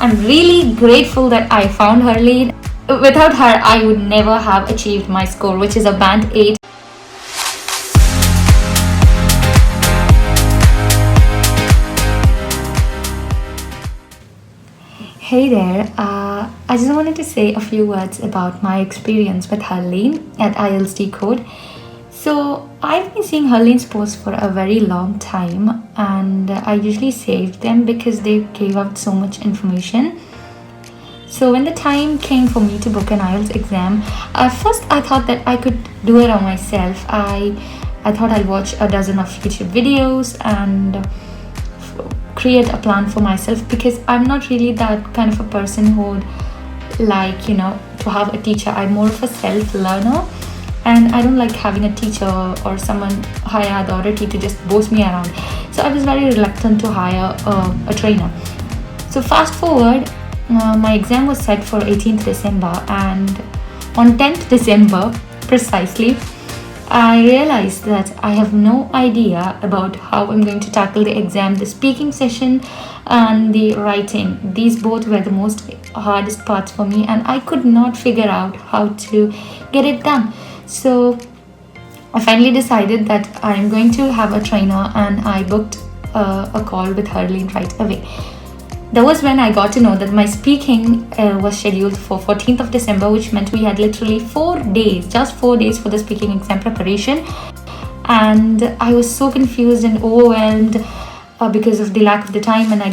I'm really grateful that I found Harleen. Without her, I would never have achieved my score, which is a band 8. Hey there, I just wanted to say a few words about my experience with Harleen at IELTS Decode. So I've been seeing Harleen's posts for a very long time, and I usually saved them because they gave out so much information. So when the time came for me to book an IELTS exam, at first I thought that I could do it on myself. I thought I'd watch a dozen of YouTube videos and create a plan for myself, because I'm not really that kind of a person who would like, to have a teacher. I'm more of a self-learner, and I don't like having a teacher or someone higher authority to just boss me around. So I was very reluctant to hire a trainer. So fast forward, my exam was set for 18th December, and on 10th December precisely, I realized that I have no idea about how I'm going to tackle the exam. The speaking session and the writing, these both were the most hardest parts for me, and I could not figure out how to get it done. So I finally decided that I'm going to have a trainer, and I booked a call with Harleen right away. That was when I got to know that my speaking was scheduled for 14th of December, which meant we had literally 4 days, just 4 days for the speaking exam preparation. And I was so confused and overwhelmed because of the lack of the time, and I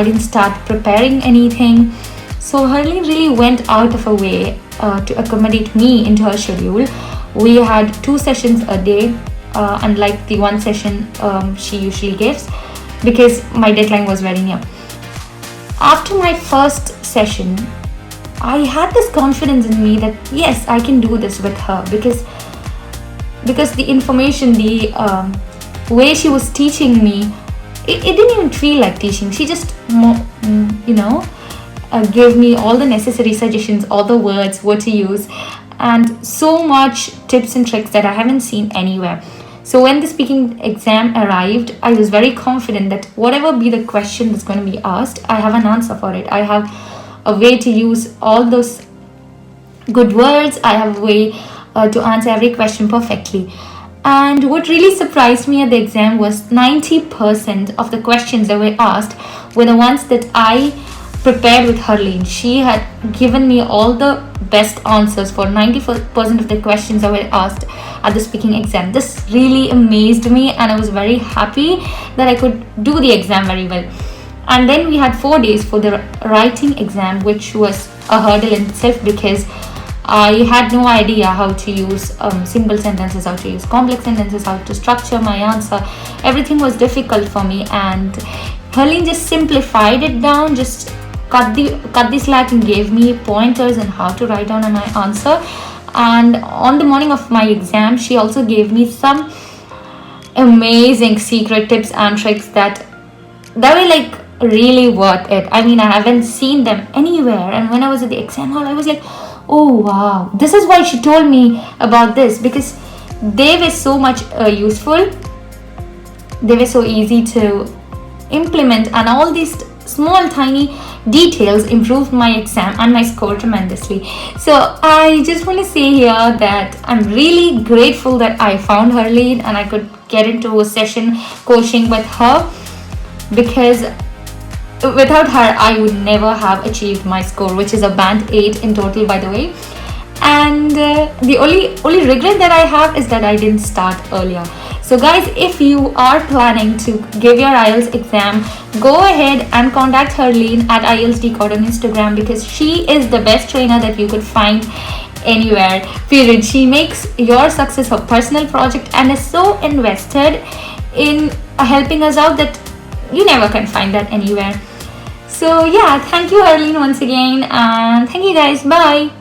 didn't start preparing anything. So Harleen really went out of her way to accommodate me into her schedule. We had 2 sessions a day, unlike the 1 session she usually gives, because my deadline was very near. After my first session, I had this confidence in me that yes, I can do this with her, because the information, the way she was teaching me, it didn't even feel like teaching. She just gave me all the necessary suggestions, all the words, what to use, and so much tips and tricks that I haven't seen anywhere. So when the speaking exam arrived, I was very confident that whatever be the question that's going to be asked, I have an answer for it. I have a way to use all those good words. I have a way to answer every question perfectly. And what really surprised me at the exam was 90% of the questions that were asked were the ones that I prepared with Harleen. She had given me all the best answers for 90% of the questions that were asked at the speaking exam. This really amazed me, and I was very happy that I could do the exam very well. And then we had 4 days for the writing exam, which was a hurdle in itself, because I had no idea how to use simple sentences, how to use complex sentences, how to structure my answer. Everything was difficult for me, and Harleen just simplified it down, just cut the slack and gave me pointers on how to write down my answer. And on the morning of my exam, she also gave me some amazing secret tips and tricks that were like really worth it. I mean, I haven't seen them anywhere, and when I was at the exam hall, I was like, oh wow, this is why she told me about this, because they were so much useful. They were so easy to implement, and all these small tiny details improved my exam and my score tremendously. So I just want to say here that I'm really grateful that I found Harleen and I could get into a session coaching with her, because without her I would never have achieved my score, which is a band 8 in total, by the way. And the only regret that I have is that I didn't start earlier. So guys, if you are planning to give your IELTS exam, go ahead and contact Harleen at IELTS Decode on Instagram, because she is the best trainer that you could find anywhere, period. She makes your success her personal project and is so invested in helping us out that you never can find that anywhere. So yeah, thank you Harleen once again, and thank you guys. Bye.